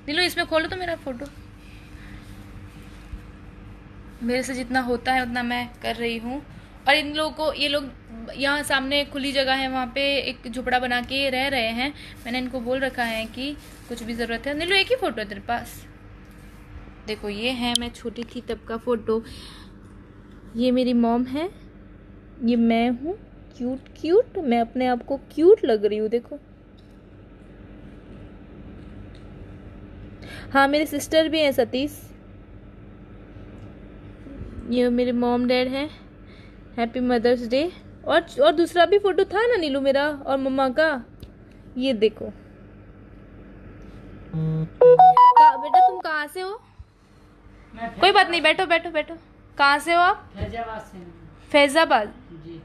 नीलू इसमें खोलो तो मेरा फोटो। मेरे से जितना होता है उतना मैं कर रही हूँ। और इन लोगों को, ये लोग यहाँ सामने खुली जगह है, वहाँ पे एक झोपड़ा बना के रह रहे हैं। मैंने इनको बोल रखा है कि कुछ भी ज़रूरत है। नीलू एक ही फ़ोटो है तेरे पास? देखो ये है, मैं छोटी थी तब का फ़ोटो। ये मेरी मॉम है, ये मैं हूँ। क्यूट क्यूट, मैं अपने आप को क्यूट लग रही हूँ देखो। हाँ मेरे सिस्टर भी हैं सतीश। ये मेरे मॉम डैड हैं। Happy mother's day. और दूसरा भी फोटो था ना नीलू मेरा और मम्मा का। ये देखो। बेटा तुम कहाँ से हो? कोई बात नहीं, बैठो बैठो बैठो। कहाँ से हो आप? फैजाबाद से। फैजाबाद? जी।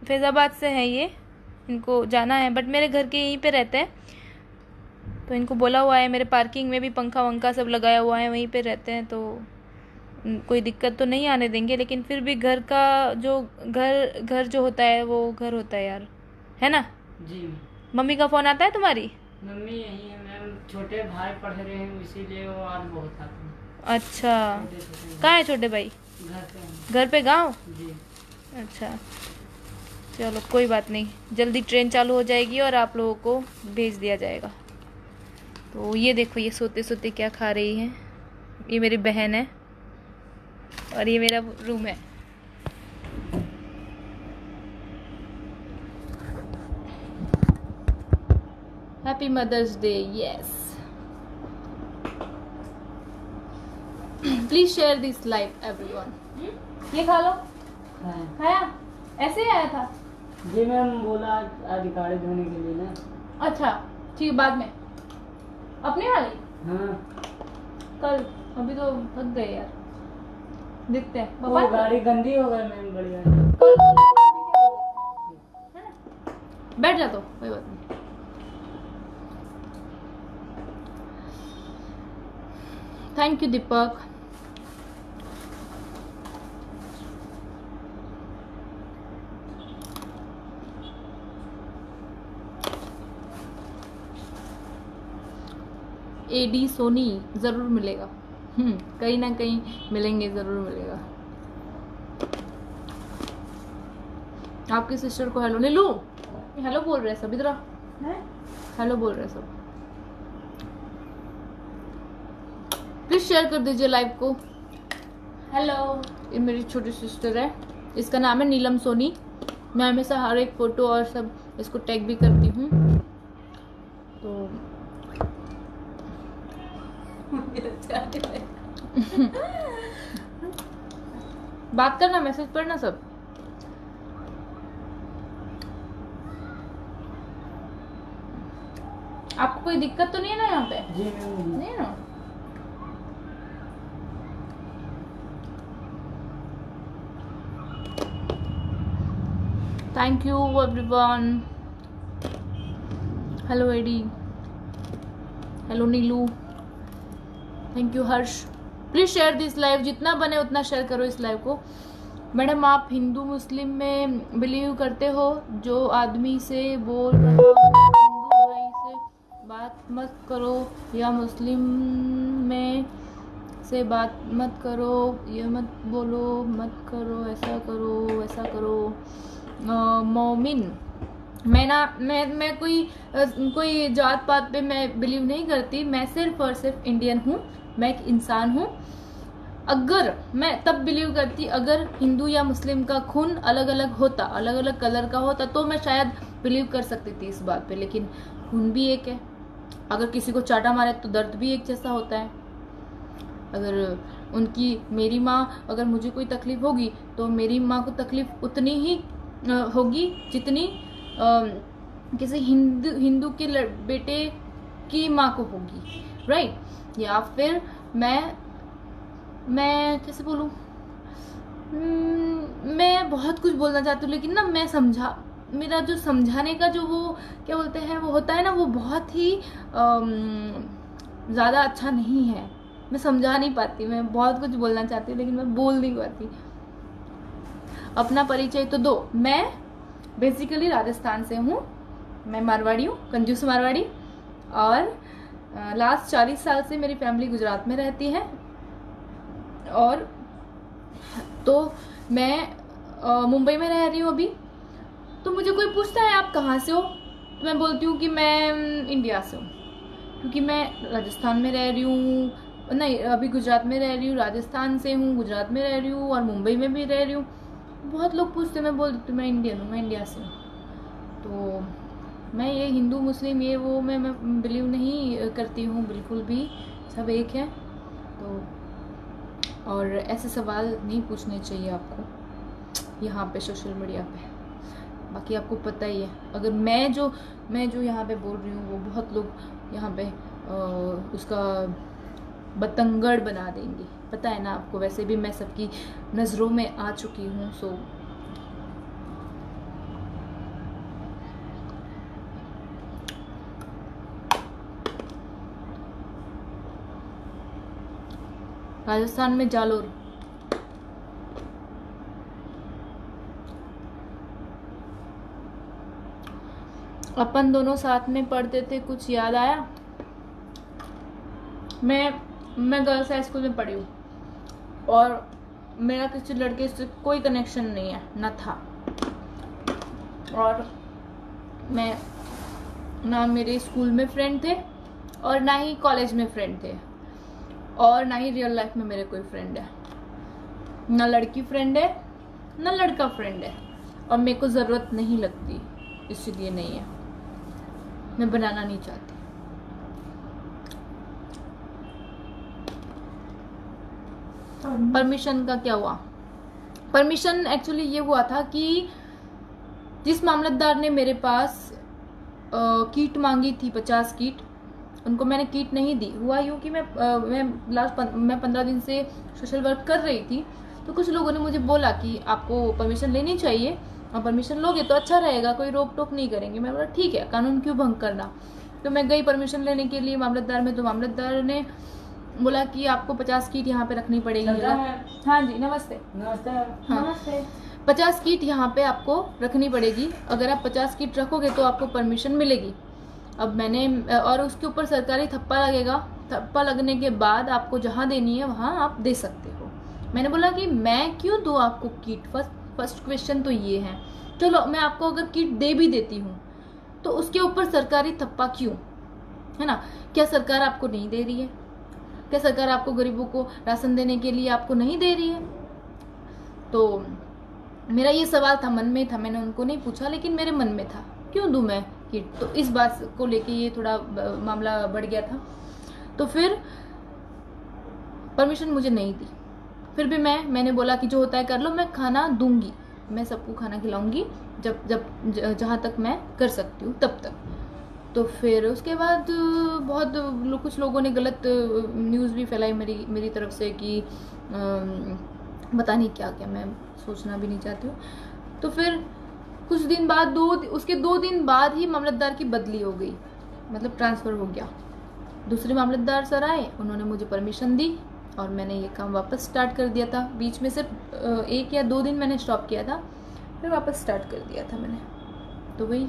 फैजाबाद से है ये। इनको जाना है बट मेरे घर के यहीं पे रहते हैं। तो इनको बोला हुआ है, मेरे पार्किंग में भी पंखा वंखा सब लगाया हुआ है, वहीं पे रहते हैं। तो कोई दिक्कत तो नहीं आने देंगे, लेकिन फिर भी घर का जो घर जो होता है वो घर होता है यार, है ना? जी। मम्मी का फोन आता है तुम्हारी? मम्मी यही है मैम, छोटे भाई पढ़ रहे हैं इसीलिए वो आज बहुत आते हैं। अच्छा, छोटे कहाँ है छोटे भाई? घर पे हैं। घर पे गाँव? जी। अच्छा चलो कोई बात नहीं, जल्दी ट्रेन चालू हो जाएगी और आप लोगों को भेज दिया जाएगा। तो ये देखो, ये सोते सोते क्या खा रही है। ये मेरी बहन है और ये मेरा रूम है। Happy mother's day. Yes, please share this live everyone. ये खा लो। हाँ। खाया? ऐसे ही आया था? जी मैम बोला आज गाड़ी धोने के लिए ना। अच्छा ठीक, बाद में अपने वाली हाँ। कल। अभी तो थक गए यार, दिखते हैं। वो गाड़ी गंदी हो गई मैम, बढ़िया। बैठ जा तो कोई बात नहीं। Thank you Deepak. AD Soni जरूर मिलेगा। कहीं ना कहीं मिलेंगे, जरूर मिलेगा। आपकी सिस्टर को हेलो। नीलू हेलो बोल रहे सब, इधर हेलो बोल रहे सब। प्लीज शेयर कर दीजिए लाइव को। हेलो, ये मेरी छोटी सिस्टर है, इसका नाम है नीलम सोनी। मैं हमेशा हर एक फोटो और सब इसको टैग भी करती हूँ। तो बात करना, मैसेज पढ़ना सब। आपको कोई दिक्कत तो नहीं है ना यहाँ पे? जी मैम। नहीं ना? Thank you everyone. Hello AD, hello Neelu, thank you Harsh. Please share this live, जितना बने उतना शेयर करो इस लाइव को। मैडम आप हिंदू मुस्लिम में बिलीव करते हो? जो आदमी से बोल रहा हूँ हिंदू भाई से बात मत करो, या मुस्लिम में से बात मत करो, ये मत बोलो, मत करो, ऐसा करो, वैसा करो। मोमिन, मैं कोई जात पात पे मैं बिलीव नहीं करती। मैं सिर्फ और सिर्फ इंडियन हूँ, मैं एक इंसान हूँ। अगर मैं तब बिलीव करती अगर हिंदू या मुस्लिम का खून अलग अलग होता, अलग अलग कलर का होता, तो मैं शायद बिलीव कर सकती थी इस बात पे। लेकिन खून भी एक है, अगर किसी को चाटा मारे तो दर्द भी एक जैसा होता है। अगर मेरी माँ, अगर मुझे कोई तकलीफ होगी तो मेरी माँ को तकलीफ उतनी ही होगी जितनी किसी हिंदू के बेटे की माँ को होगी, राइट। या फिर मैं कैसे बोलूँ, मैं बहुत कुछ बोलना चाहती हूँ, लेकिन ना मेरा जो समझाने का जो वो क्या बोलते हैं वो होता है ना, वो बहुत ही ज़्यादा अच्छा नहीं है। मैं समझा नहीं पाती, मैं बहुत कुछ बोलना चाहती हूँ लेकिन मैं बोल नहीं पाती। अपना परिचय तो दो। मैं बेसिकली राजस्थान से हूँ, मैं मारवाड़ी हूँ, कंजूस मारवाड़ी। और लास्ट 40 साल से मेरी फैमिली गुजरात में रहती है। और तो मैं मुंबई में रह रही हूँ अभी। तो मुझे कोई पूछता है आप कहाँ से हो, तो मैं बोलती हूँ कि मैं इंडिया से हूँ, क्योंकि मैं राजस्थान में रह रही हूँ, नहीं अभी गुजरात में रह रही हूँ, राजस्थान से हूँ, गुजरात में रह रही हूँ और मुंबई में भी रह रही हूँ। बहुत लोग पूछते, मैं बोल देती हूँ मैं इंडियन हूँ, मैं इंडिया से हूँ। तो मैं ये हिंदू मुस्लिम ये वो मैं बिलीव नहीं करती हूँ बिल्कुल भी, सब एक है। तो और ऐसे सवाल नहीं पूछने चाहिए आपको यहाँ पे सोशल मीडिया पे। बाकी आपको पता ही है, अगर मैं जो यहाँ पे बोल रही हूँ वो बहुत लोग यहाँ पे उसका बतंगड़ बना देंगे, पता है ना आपको। वैसे भी मैं सबकी नज़रों में आ चुकी हूँ। सो राजस्थान में जालोर। अपन दोनों साथ में पढ़ते थे, कुछ याद आया? मैं गर्ल्स हाई स्कूल में पढ़ी हूँ और मेरा किसी लड़के से कोई कनेक्शन नहीं है, ना था। और मैं ना मेरे स्कूल में फ्रेंड थे और ना ही कॉलेज में फ्रेंड थे और ना ही रियल लाइफ में मेरे कोई फ्रेंड है। ना लड़की फ्रेंड है ना लड़का फ्रेंड है, और मेरे को ज़रूरत नहीं लगती, इसलिए नहीं है, मैं बनाना नहीं चाहती। परमिशन का क्या हुआ? परमिशन एक्चुअली ये हुआ था कि जिस मामलतदार ने मेरे पास कीट मांगी थी 50 कीट, उनको मैंने कीट नहीं दी। हुआ यूँ कि मैं 15 दिन से सोशल वर्क कर रही थी, तो कुछ लोगों ने मुझे बोला कि आपको परमिशन लेनी चाहिए, और परमिशन लोगे तो अच्छा रहेगा, कोई रोक टोक नहीं करेंगे। मैं बोला ठीक है, कानून क्यों भंग करना। तो मैं गई परमिशन लेने के लिए मामलतदार में, तो मामलतदार ने बोला कि आपको 50 कीट यहाँ पे रखनी पड़ेगी। हाँ जी, नमस्ते। नमस्ते। हाँ, नमस्ते। 50 कीट यहाँ पे आपको रखनी पड़ेगी, अगर आप 50 कीट रखोगे तो आपको परमिशन मिलेगी। अब मैंने, और उसके ऊपर सरकारी थप्पा लगेगा, थप्पा लगने के बाद आपको जहाँ देनी है वहाँ आप दे सकते हो। मैंने बोला कि मैं क्यों दूँ आपको कीट, फर्स्ट क्वेश्चन तो ये है। चलो मैं आपको अगर कीट दे भी देती हूँ तो उसके ऊपर सरकारी थप्पा क्यों, है ना। क्या सरकार आपको नहीं दे रही है? क्या सरकार आपको गरीबों को राशन देने के लिए आपको नहीं दे रही है? तो मेरा ये सवाल था, मन में था, मैंने उनको नहीं पूछा लेकिन मेरे मन में था क्यों दूं मैं किट। तो इस बात को लेके ये थोड़ा मामला बढ़ गया था। तो फिर परमिशन मुझे नहीं दी, फिर भी मैंने बोला कि जो होता है कर लो, मैं खाना दूंगी, मैं सबको खाना खिलाऊंगी जब जहाँ तक मैं कर सकती हूँ तब तक। तो फिर उसके बाद कुछ लोगों ने गलत न्यूज़ भी फैलाई मेरी तरफ से कि पता नहीं क्या क्या, मैं सोचना भी नहीं चाहती हूँ। तो फिर कुछ दिन बाद, उसके 2 दिन बाद ही मामलतदार की बदली हो गई, मतलब ट्रांसफ़र हो गया। दूसरे मामलतदार सर आए, उन्होंने मुझे परमिशन दी और मैंने ये काम वापस स्टार्ट कर दिया था। बीच में सिर्फ 1 या 2 दिन मैंने स्टॉप किया था, फिर वापस स्टार्ट कर दिया था मैंने। तो वही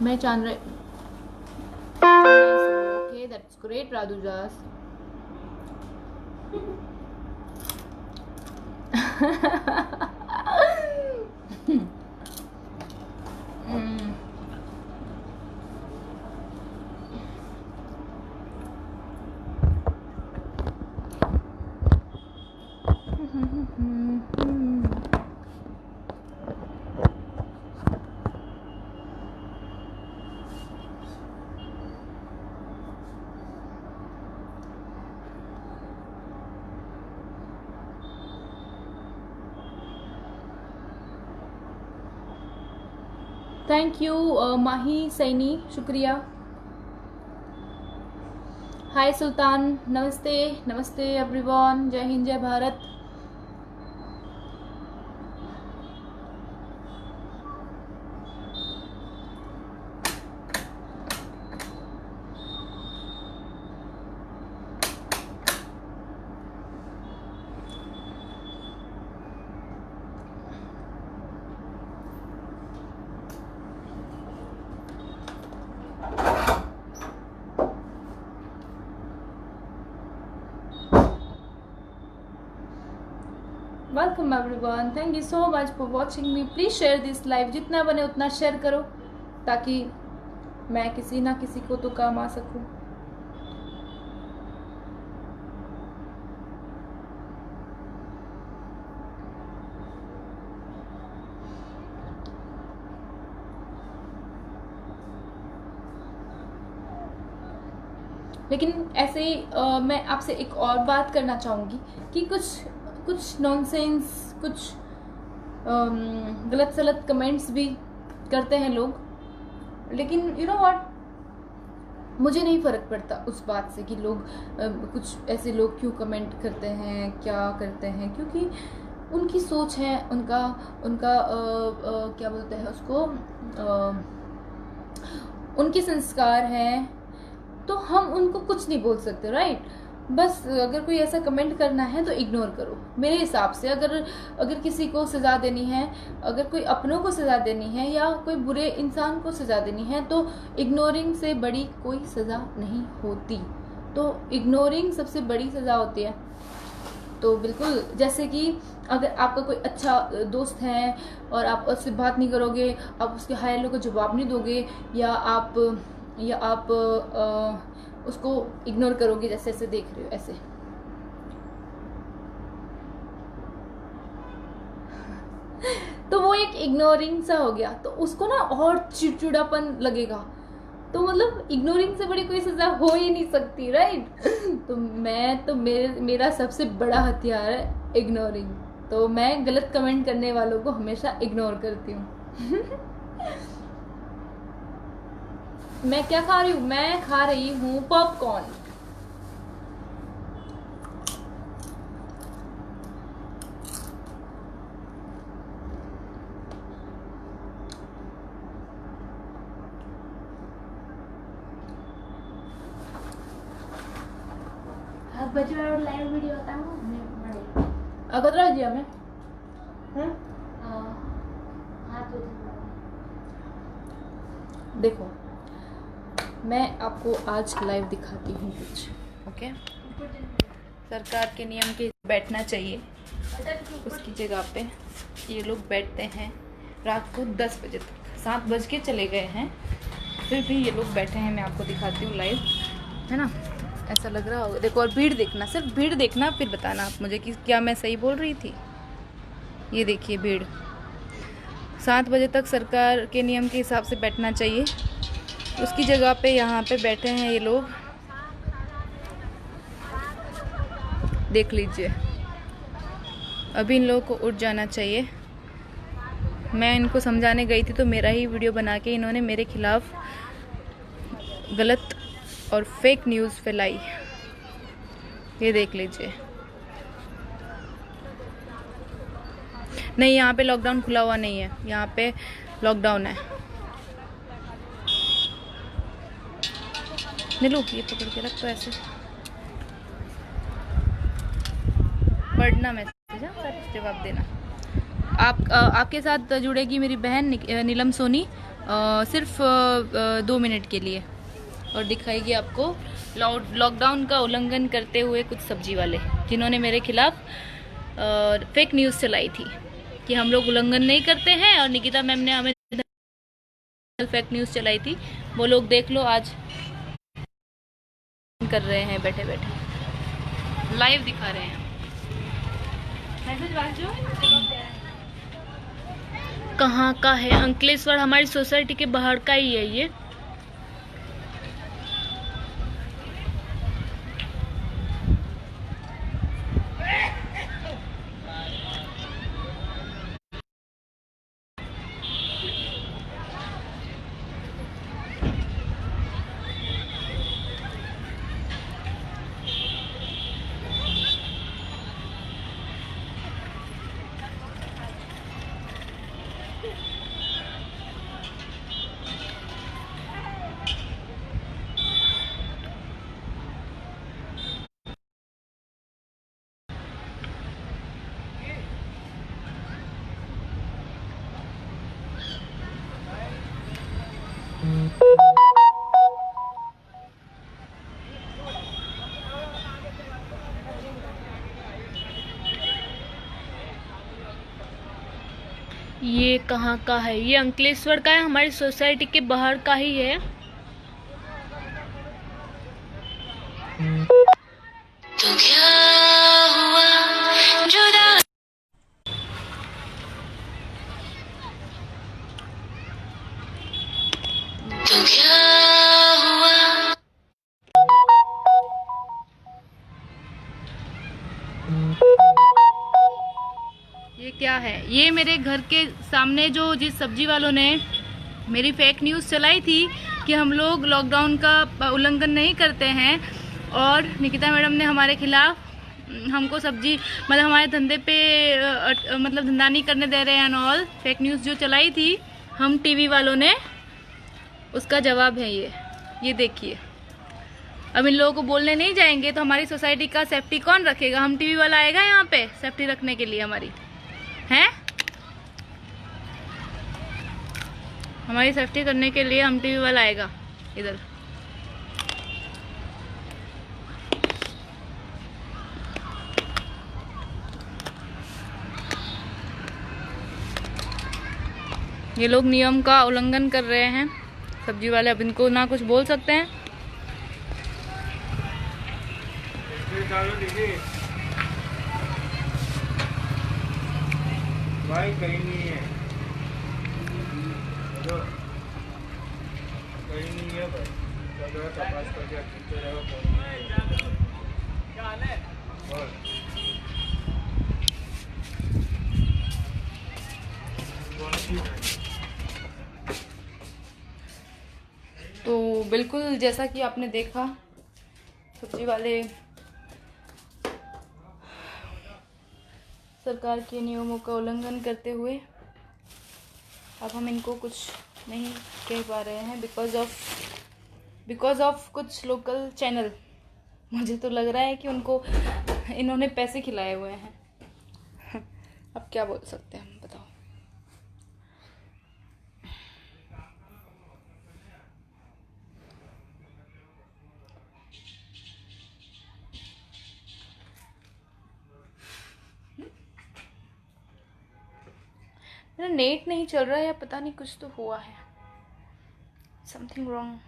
मैं चेन्नई से। ओके, दैट्स ग्रेट राधुजास। थैंक यू माही सैनी, शुक्रिया। हाय सुल्तान, नमस्ते नमस्ते एवरीवन, जय हिंद जय Bharat. Welcome everyone, thank you so much for watching me. Please share this live, जितना बने उतना शेयर करो ताकि मैं किसी ना किसी को तो काम आ सकूं। लेकिन ऐसे ही मैं आपसे एक और बात करना चाहूँगी कि कुछ नॉनसेंस, कुछ गलत सलत कमेंट्स भी करते हैं लोग। लेकिन यू नो व्हाट, मुझे नहीं फ़र्क पड़ता उस बात से कि लोग कुछ ऐसे लोग क्यों कमेंट करते हैं, क्या करते हैं, क्योंकि उनकी सोच है, उनका क्या बोलते हैं उसको, उनके संस्कार हैं, तो हम उनको कुछ नहीं बोल सकते, राइट। बस अगर कोई ऐसा कमेंट करना है तो इग्नोर करो मेरे हिसाब से। अगर किसी को सज़ा देनी है, अगर कोई अपनों को सज़ा देनी है या कोई बुरे इंसान को सज़ा देनी है, तो इग्नोरिंग से बड़ी कोई सज़ा नहीं होती। तो इग्नोरिंग सबसे बड़ी सज़ा होती है। तो बिल्कुल, जैसे कि अगर आपका कोई अच्छा दोस्त है और आप उससे बात नहीं करोगे, आप उसके हाय हेलो को जवाब नहीं दोगे, या आप उसको इग्नोर करोगे, जैसे ऐसे देख रहे हो ऐसे, तो वो एक इग्नोरिंग सा हो गया। तो उसको ना और चिड़चिड़ापन लगेगा। तो मतलब इग्नोरिंग से बड़ी कोई सजा हो ही नहीं सकती, राइट। तो मेरा सबसे बड़ा हथियार है इग्नोरिंग। तो मैं गलत कमेंट करने वालों को हमेशा इग्नोर करती हूँ। मैं क्या खा रही हूँ? मैं खा रही हूँ पॉपकॉर्न। अब बच्चे वाला लाइव वीडियो होता है मैं अगोदरा जी हमें हाथ धो देखो, मैं आपको आज लाइव दिखाती हूँ कुछ, ओके। सरकार के नियम के बैठना चाहिए, उसकी जगह पे ये लोग बैठते हैं रात को 10 बजे तक। 7 बज के चले गए हैं, फिर भी ये लोग बैठे हैं। मैं आपको दिखाती हूँ लाइव, है ना। ऐसा लग रहा होगा, देखो। और भीड़ देखना, सिर्फ भीड़ देखना, फिर बताना आप मुझे कि क्या मैं सही बोल रही थी। ये देखिए भीड़। 7 बजे तक सरकार के नियम के हिसाब से बैठना चाहिए, उसकी जगह पे यहाँ पे बैठे हैं ये लोग। देख लीजिए, अभी इन लोगों को उठ जाना चाहिए। मैं इनको समझाने गई थी तो मेरा ही वीडियो बना के इन्होंने मेरे खिलाफ गलत और फेक न्यूज़ फैलाई। ये देख लीजिए। नहीं, यहाँ पे लॉकडाउन खुला हुआ नहीं है, यहाँ पे लॉकडाउन है। नीलू, ये पकड़ के रख, तो ऐसे पढ़ना मैसेज, जवाब देना। आपके साथ जुड़ेगी मेरी बहन नीलम सोनी, सिर्फ 2 मिनट के लिए, और दिखाएगी आपको लॉकडाउन का उल्लंघन करते हुए कुछ सब्जी वाले जिन्होंने मेरे खिलाफ फेक न्यूज़ चलाई थी कि हम लोग उल्लंघन नहीं करते हैं, और निकिता मैम ने हमें फेक न्यूज़ चलाई थी। वो लोग देख लो आज कर रहे हैं, बैठे बैठे लाइव दिखा रहे हैं। कहाँ का है? अंकलेश्वर, हमारी सोसाइटी के बाहर का ही है ये। ये कहाँ का है? ये अंकलेश्वर का है, हमारी सोसाइटी के बाहर का ही है। तो क्या हुआ जुदा, तो क्या हुआ। ये क्या है? ये मेरे घर के सामने जो जिस सब्जी वालों ने मेरी फेक न्यूज़ चलाई थी कि हम लोग लॉकडाउन का उल्लंघन नहीं करते हैं, और निकिता मैडम ने हमारे खिलाफ हमको सब्जी मतलब हमारे धंधे पे मतलब धंधा नहीं करने दे रहे हैं एंड ऑल, फेक न्यूज़ जो चलाई थी हम टीवी वालों ने, उसका जवाब है ये देखिए। अब इन लोगों को बोलने नहीं जाएंगे तो हमारी सोसाइटी का सेफ्टी कौन रखेगा? हम टीवी वाला आएगा यहाँ पे सेफ्टी रखने के लिए हमारी, हैं? हमारी सेफ्टी करने के लिए हम टीवी वाला आएगा इधर। ये लोग नियम का उल्लंघन कर रहे हैं सब्जी वाले, अब इनको ना कुछ बोल सकते हैं। भाई कहीं नहीं है, कहीं नहीं है भाई, तपास करके खींचे रहेगा। तो बिल्कुल जैसा कि आपने देखा, सब्जी वाले सरकार के नियमों का उल्लंघन करते हुए, अब हम इनको कुछ नहीं कह पा रहे हैं बिकॉज ऑफ कुछ लोकल चैनल। मुझे तो लग रहा है कि उनको इन्होंने पैसे खिलाए हुए हैं। अब क्या बोल सकते हैं हम, बताओ। मेरा नेट नहीं चल रहा है या पता नहीं, कुछ तो हुआ है, समथिंग रॉन्ग।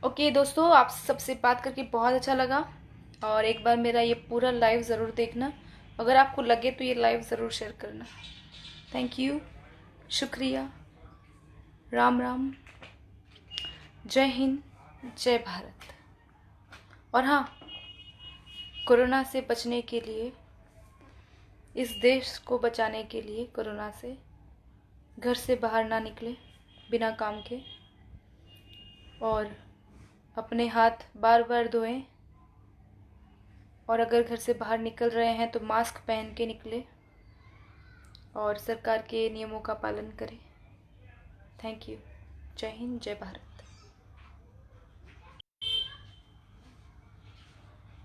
ओके दोस्तों, आप सबसे बात करके बहुत अच्छा लगा, और एक बार मेरा ये पूरा लाइव ज़रूर देखना। अगर आपको लगे तो ये लाइव ज़रूर शेयर करना। थैंक यू, शुक्रिया, राम राम, जय हिंद, जय भारत। और हाँ, कोरोना से बचने के लिए, इस देश को बचाने के लिए कोरोना से, घर से बाहर ना निकले बिना काम के, और अपने हाथ बार बार धोएं, और अगर घर से बाहर निकल रहे हैं तो मास्क पहन के निकले, और सरकार के नियमों का पालन करें। थैंक यू, जय हिंद, जय भारत।